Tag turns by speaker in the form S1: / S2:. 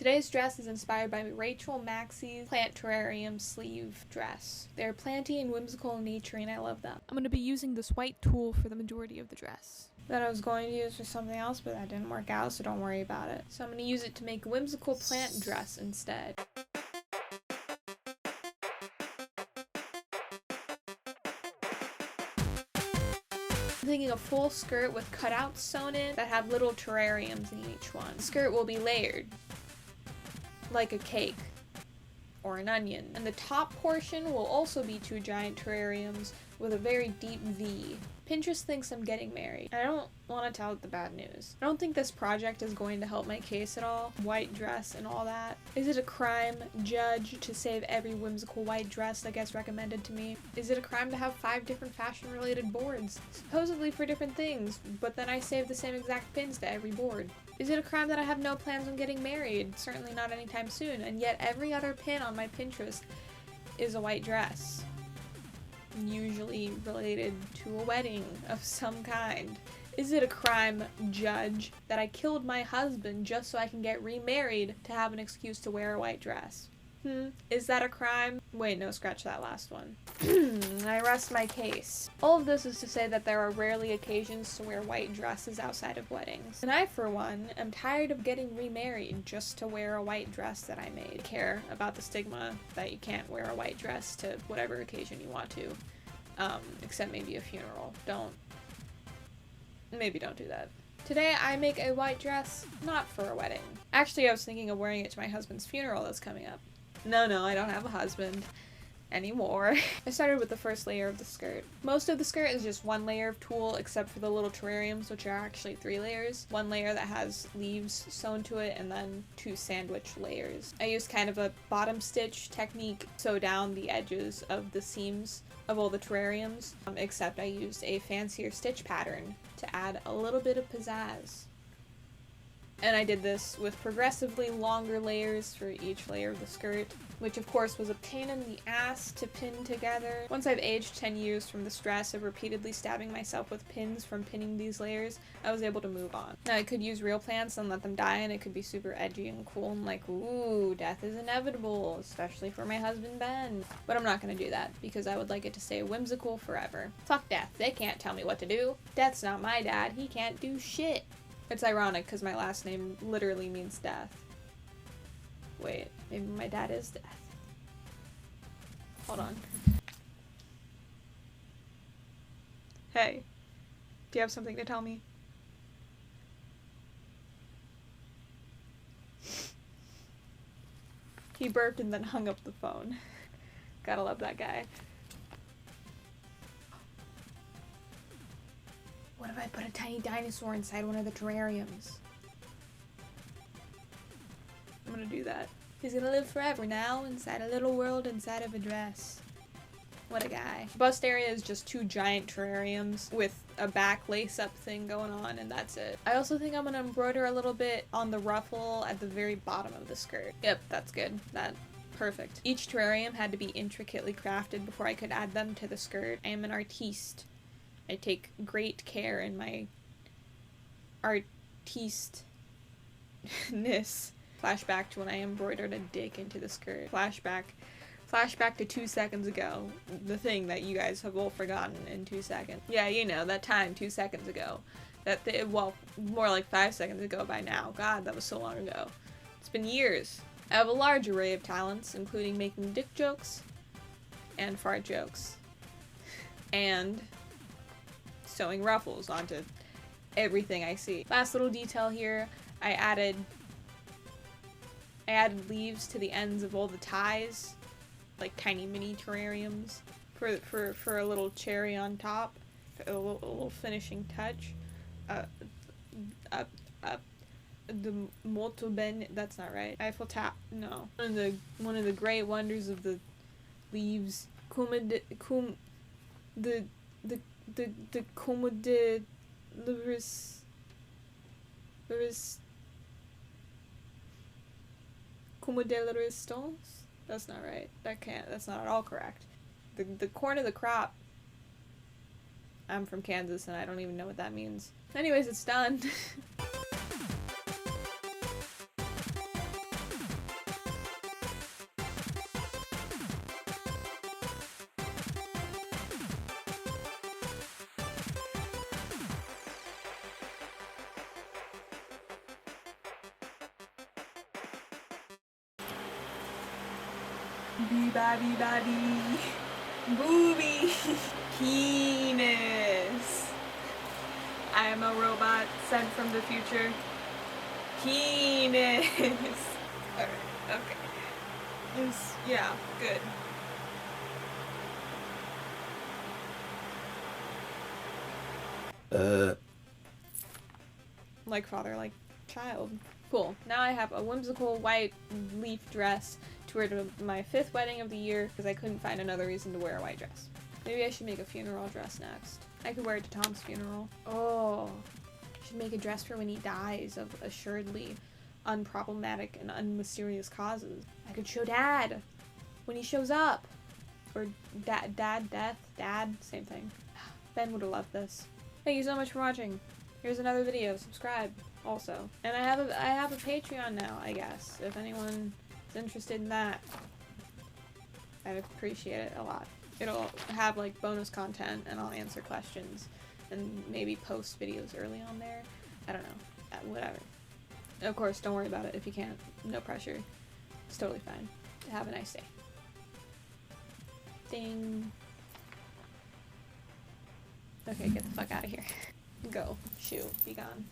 S1: Today's dress is inspired by Rachel Maxey's plant terrarium sleeve dress. They're planty and whimsical in nature and I love them. I'm going to be using this white tulle for the majority of the dress that I was going to use for something else, but that didn't work out, so don't worry about it. So I'm going to use it to make a whimsical plant dress instead. I'm thinking a full skirt with cutouts sewn in that have little terrariums in each one. The skirt will be layered like a cake or an onion, and the top portion will also be 2 giant terrariums with a very deep V. Pinterest thinks I'm getting married. I don't want to tell it the bad news. I don't think this project is going to help my case at all. White dress and all that. Is it a crime, judge, to save every whimsical white dress that gets recommended to me? Is it a crime to have 5 different fashion-related boards, supposedly for different things, but then I save the same exact pins to every board? Is it a crime that I have no plans on getting married? Certainly not anytime soon, and yet every other pin on my Pinterest is a white dress, usually related to a wedding of some kind. Is it a crime, judge, that I killed my husband just so I can get remarried to have an excuse to wear a white dress? Is that a crime? Wait, no, scratch that last one. I rest my case. All of this is to say that there are rarely occasions to wear white dresses outside of weddings. And I, for one, am tired of getting remarried just to wear a white dress that I made. I care about the stigma that you can't wear a white dress to whatever occasion you want to. Except maybe a funeral. Maybe don't do that. Today I make a white dress, not for a wedding. Actually, I was thinking of wearing it to my husband's funeral that's coming up. No, I don't have a husband anymore. I started with the first layer of the skirt. Most of the skirt is just 1 layer of tulle, except for the little terrariums, which are actually 3 layers. 1 layer that has leaves sewn to it, and then 2 sandwich layers. I used kind of a bottom stitch technique, sew down the edges of the seams of all the terrariums, except I used a fancier stitch pattern to add a little bit of pizzazz. And I did this with progressively longer layers for each layer of the skirt, which of course was a pain in the ass to pin together. Once I've aged 10 years from the stress of repeatedly stabbing myself with pins from pinning these layers, I was able to move on. Now I could use real plants and let them die, and it could be super edgy and cool and like, ooh, death is inevitable, especially for my husband Ben. But I'm not gonna do that, because I would like it to stay whimsical forever. Fuck death, they can't tell me what to do. Death's not my dad, he can't do shit. It's ironic because my last name literally means death. Wait, maybe my dad is death. Hold on. Hey, do you have something to tell me? He burped and then hung up the phone. Gotta love that guy. What if I put a tiny dinosaur inside one of the terrariums? I'm gonna do that. He's gonna live forever now inside a little world inside of a dress. What a guy. The bust area is just 2 giant terrariums with a back lace-up thing going on, and that's it. I also think I'm gonna embroider a little bit on the ruffle at the very bottom of the skirt. Yep, that's good. Perfect. Each terrarium had to be intricately crafted before I could add them to the skirt. I am an artiste. I take great care in my artiste-ness. Flashback to when I embroidered a dick into the skirt. Flashback to 2 seconds ago. The thing that you guys have all forgotten in 2 seconds. Yeah, you know, that time 2 seconds ago. Well, more like 5 seconds ago by now. God, that was so long ago. It's been years. I have a large array of talents, including making dick jokes and fart jokes. And sewing ruffles onto everything I see. Last little detail here, I added leaves to the ends of all the ties, like tiny mini terrariums, for a little cherry on top, a little finishing touch. The molto bene, that's not right. Eiffel tap, no. One of the great wonders of the leaves, the como de la resistance? That's not right. That's not at all correct. The corn of the crop. I'm from Kansas and I don't even know what that means. Anyways, it's done. Bee-ba-bee-ba-bee. Booby. Penis. I am a robot sent from the future. Penis. Alright, okay. Yeah, good. Like father, like child. Cool. Now I have a whimsical white leaf dress to wear to my 5th wedding of the year because I couldn't find another reason to wear a white dress. Maybe I should make a funeral dress next. I could wear it to Tom's funeral. Oh, I should make a dress for when he dies of assuredly unproblematic and unmysterious causes. I could show Dad when he shows up. Or Dad, same thing. Ben would have loved this. Thank you so much for watching. Here's another video. Subscribe also. And I have a Patreon now, I guess. If anyone is interested in that, I'd appreciate it a lot. It'll have like bonus content and I'll answer questions and maybe post videos early on there. I don't know. Whatever. Of course, don't worry about it if you can't. No pressure. It's totally fine. Have a nice day. Ding. Okay, get the fuck out of here. Go. Shoot. Be gone.